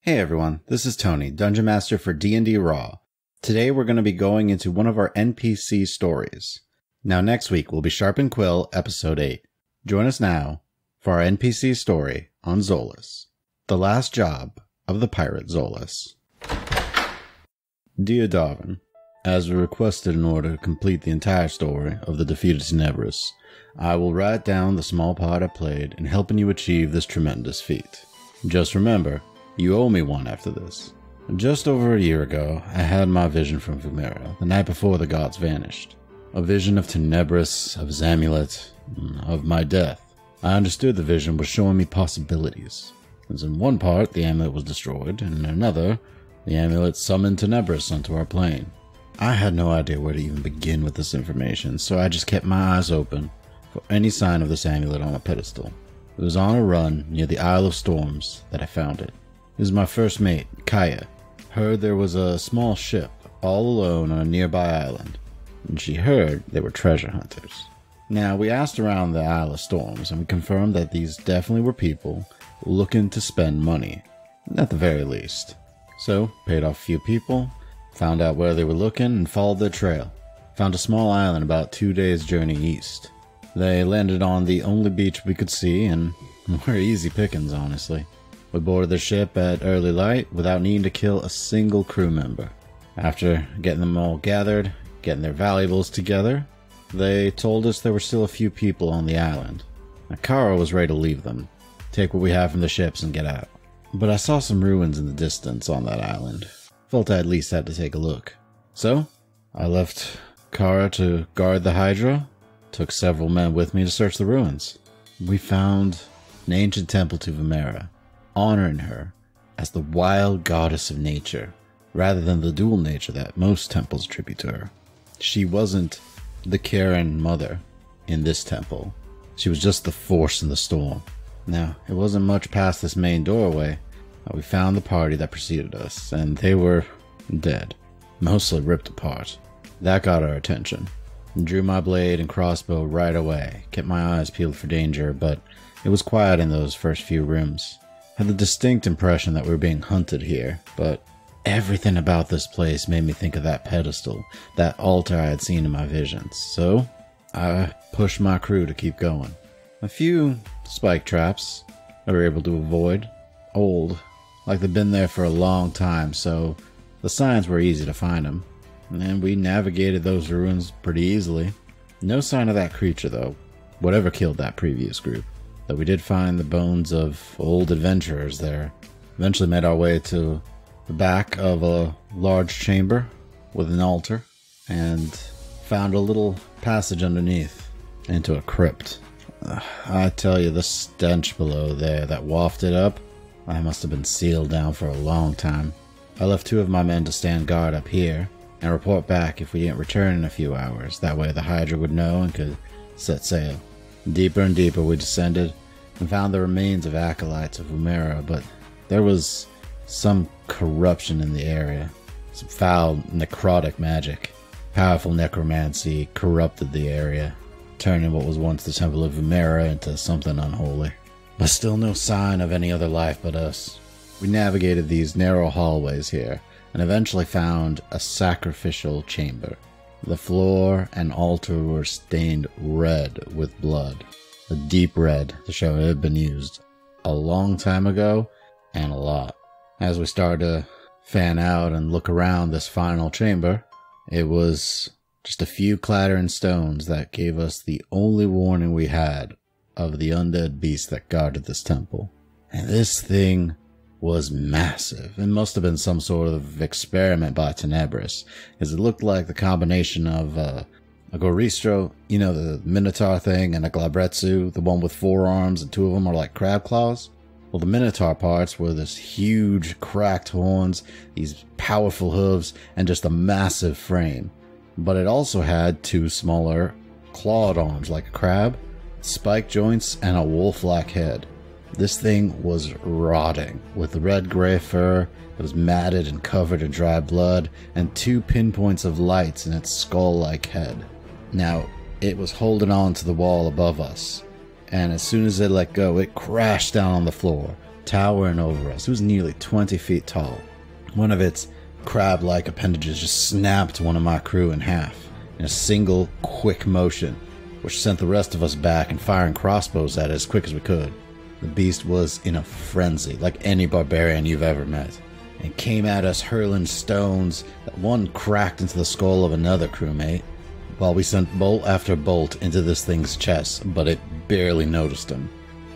Hey everyone, this is Tony, Dungeon Master for D&D Raw. Today we're going to be going into one of our NPC stories. Now next week will be Sharp and Quill Episode 8. Join us now for our NPC story on Zouless, the last job of the pirate Zouless. Dear Darwin, as requested in order to complete the entire story of the defeated Tenebrus, I will write down the small part I played in helping you achieve this tremendous feat. Just remember, you owe me one after this. Just over a year ago, I had my vision from Vumera, the night before the gods vanished. A vision of Tenebrus, of Amulet, of my death. I understood the vision was showing me possibilities. As in one part, the amulet was destroyed, and in another, the amulet summoned Tenebrus onto our plane. I had no idea where to even begin with this information, so I just kept my eyes open for any sign of this amulet on a pedestal. It was on a run near the Isle of Storms that I found it. It was my first mate, Kaya. Heard there was a small ship all alone on a nearby island, and she heard they were treasure hunters. Now, we asked around the Isle of Storms, and we confirmed that these definitely were people looking to spend money, at the very least. So, paid off a few people, found out where they were looking, and followed their trail. Found a small island about 2 days' journey east. They landed on the only beach we could see, and were easy pickings, honestly. We boarded the ship at early light without needing to kill a single crew member. After getting them all gathered, getting their valuables together, they told us there were still a few people on the island. Kara was ready to leave them, take what we have from the ships and get out. But I saw some ruins in the distance on that island. Felt I at least had to take a look. So, I left Kara to guard the Hydra, took several men with me to search the ruins. We found an ancient temple to Vumera, honoring her as the wild goddess of nature, rather than the dual nature that most temples attribute to her. She wasn't the caring mother in this temple. She was just the force in the storm. Now, it wasn't much past this main doorway that we found the party that preceded us, and they were dead, mostly ripped apart. That got our attention. Drew my blade and crossbow right away, kept my eyes peeled for danger, but it was quiet in those first few rooms. Had the distinct impression that we were being hunted here, but everything about this place made me think of that pedestal, that altar I had seen in my visions, so I pushed my crew to keep going. A few spike traps I were able to avoid, old, like they'd been there for a long time, so the signs were easy to find them, and we navigated those ruins pretty easily. No sign of that creature though, whatever killed that previous group. Though we did find the bones of old adventurers there. Eventually made our way to the back of a large chamber with an altar, and found a little passage underneath into a crypt. I tell you, the stench below there that wafted up, I must have been sealed down for a long time. I left 2 of my men to stand guard up here and report back if we didn't return in a few hours. That way the Hydra would know and could set sail. Deeper and deeper we descended and found the remains of acolytes of Vumera, but there was some corruption in the area. Some foul necrotic magic. Powerful necromancy corrupted the area, turning what was once the Temple of Vumera into something unholy. But still no sign of any other life but us. We navigated these narrow hallways here and eventually found a sacrificial chamber. The floor and altar were stained red with blood. A deep red to show it had been used a long time ago, and a lot. As we started to fan out and look around this final chamber, it was just a few clattering stones that gave us the only warning we had of the undead beast that guarded this temple. And this thing was massive. It must have been some sort of experiment by Tenebrus, as it looked like the combination of a Goristro, you know, the Minotaur thing, and a Glabretsu, the one with 4 arms and 2 of them are like crab claws. Well, the Minotaur parts were this huge cracked horns, these powerful hooves, and just a massive frame. But it also had 2 smaller clawed arms like a crab, spike joints, and a wolf-like head. This thing was rotting, with red-gray fur that was matted and covered in dry blood, and 2 pinpoints of lights in its skull-like head. Now, it was holding on to the wall above us, and as soon as it let go, it crashed down on the floor, towering over us. It was nearly 20 feet tall. One of its crab-like appendages just snapped one of my crew in half in a single quick motion, which sent the rest of us back and firing crossbows at it as quick as we could. The beast was in a frenzy, like any barbarian you've ever met, and came at us hurling stones that one cracked into the skull of another crewmate, while we sent bolt after bolt into this thing's chest, but it barely noticed him.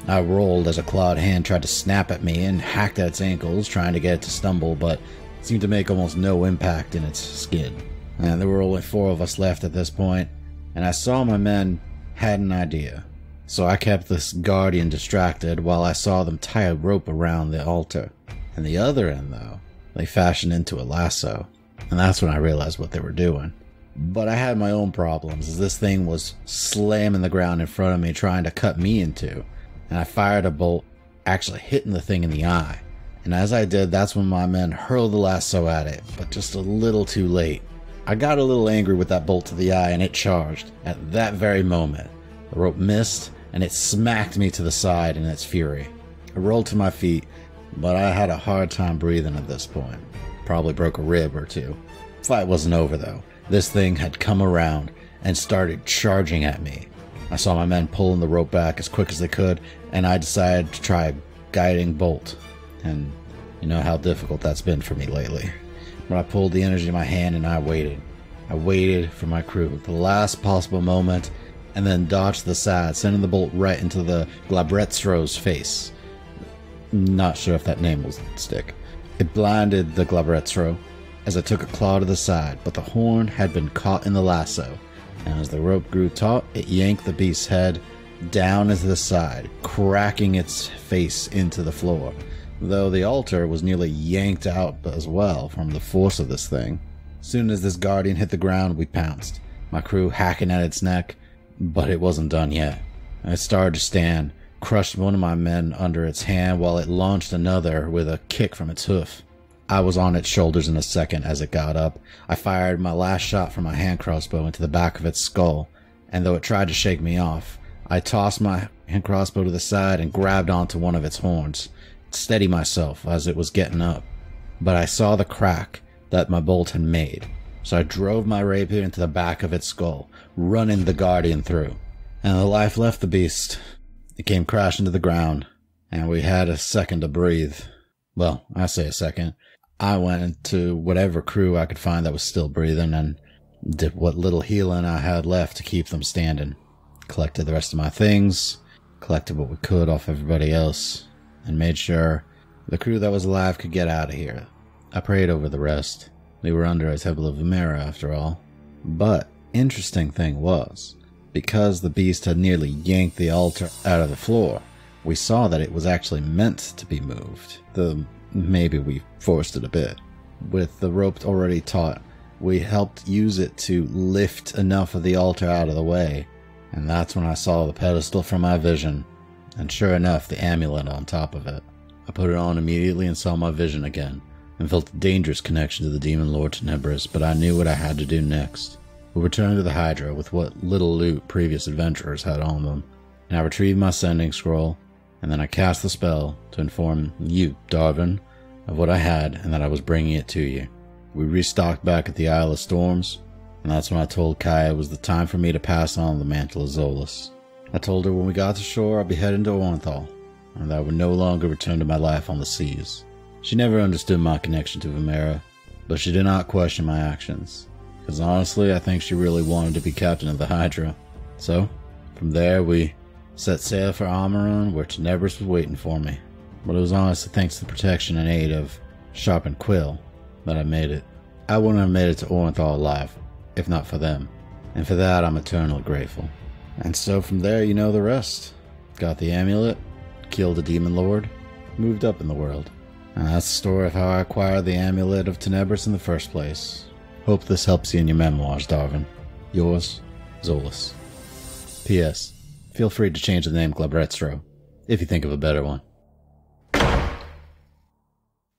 I rolled as a clawed hand tried to snap at me and hacked at its ankles, trying to get it to stumble, but it seemed to make almost no impact in its skin. And there were only 4 of us left at this point, and I saw my men had an idea. So I kept this guardian distracted while I saw them tie a rope around the altar. And the other end, though, they fashioned into a lasso. And that's when I realized what they were doing. But I had my own problems, as this thing was slamming the ground in front of me, trying to cut me in two. And I fired a bolt, actually hitting the thing in the eye. And as I did, that's when my men hurled the lasso at it, but just a little too late. I got a little angry with that bolt to the eye, and it charged. At that very moment, the rope missed, and it smacked me to the side in its fury. I rolled to my feet, but I had a hard time breathing at this point. Probably broke a rib or two. Fight wasn't over though. This thing had come around and started charging at me. I saw my men pulling the rope back as quick as they could, and I decided to try a guiding bolt. And you know how difficult that's been for me lately. But I pulled the energy in my hand and I waited. I waited for my crew at the last possible moment, and then dodged to the side, sending the bolt right into the Glabretro's face. Not sure if that name will stick. It blinded the Glabretro as I took a claw to the side, but the horn had been caught in the lasso, and as the rope grew taut, it yanked the beast's head down into the side, cracking its face into the floor, though the altar was nearly yanked out as well from the force of this thing. As soon as this guardian hit the ground, we pounced, my crew hacking at its neck, but it wasn't done yet. I started to stand, crushed one of my men under its hand while it launched another with a kick from its hoof. I was on its shoulders in a second as it got up. I fired my last shot from my hand crossbow into the back of its skull, and though it tried to shake me off, I tossed my hand crossbow to the side and grabbed onto one of its horns, to steady myself as it was getting up. But I saw the crack that my bolt had made, so I drove my rapier into the back of its skull, running the guardian through. And the life left the beast. It came crashing to the ground, and we had a second to breathe. Well, I say a second. I went into whatever crew I could find that was still breathing and did what little healing I had left to keep them standing. Collected the rest of my things, collected what we could off everybody else, and made sure the crew that was alive could get out of here. I prayed over the rest. We were under a Temple of Vimera after all. But interesting thing was, because the beast had nearly yanked the altar out of the floor, we saw that it was actually meant to be moved. Maybe we forced it a bit. With the rope already taut, we helped use it to lift enough of the altar out of the way, and that's when I saw the pedestal from my vision, and sure enough, the amulet on top of it. I put it on immediately and saw my vision again, and felt a dangerous connection to the demon lord Tenebrus, but I knew what I had to do next. We returned to the Hydra with what little loot previous adventurers had on them, and I retrieved my sending scroll, and then I cast the spell to inform you, Darvin, of what I had and that I was bringing it to you. We restocked back at the Isle of Storms, and that's when I told Kaya it was the time for me to pass on the mantle of Zouless. I told her when we got to shore I'd be heading to Orenthal, and that I would no longer return to my life on the seas. She never understood my connection to Vimera, but she did not question my actions, because honestly I think she really wanted to be captain of the Hydra. So, from there we set sail for Amaran, where Tenebrus was waiting for me. But it was honestly thanks to the protection and aid of Sharp and Quill that I made it. I wouldn't have made it to Orenthal alive, if not for them. And for that I'm eternally grateful. And so from there you know the rest. Got the amulet, killed a demon lord, moved up in the world. And that's the story of how I acquired the Amulet of Tenebrus in the first place. Hope this helps you in your memoirs, Darvin. Yours, Zouless. P.S. Feel free to change the name Glabretro, if you think of a better one.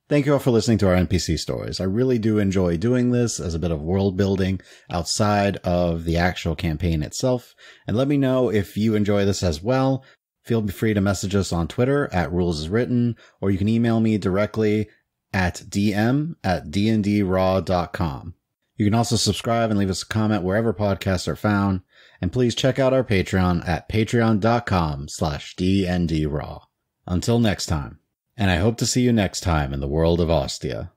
Thank you all for listening to our NPC stories. I really do enjoy doing this as a bit of world building outside of the actual campaign itself. And let me know if you enjoy this as well. Feel free to message us on Twitter at rulesaswritten, or you can email me directly at dm@dndraw.com. You can also subscribe and leave us a comment wherever podcasts are found, and please check out our Patreon at patreon.com/dndraw. Until next time, and I hope to see you next time in the world of Ostia.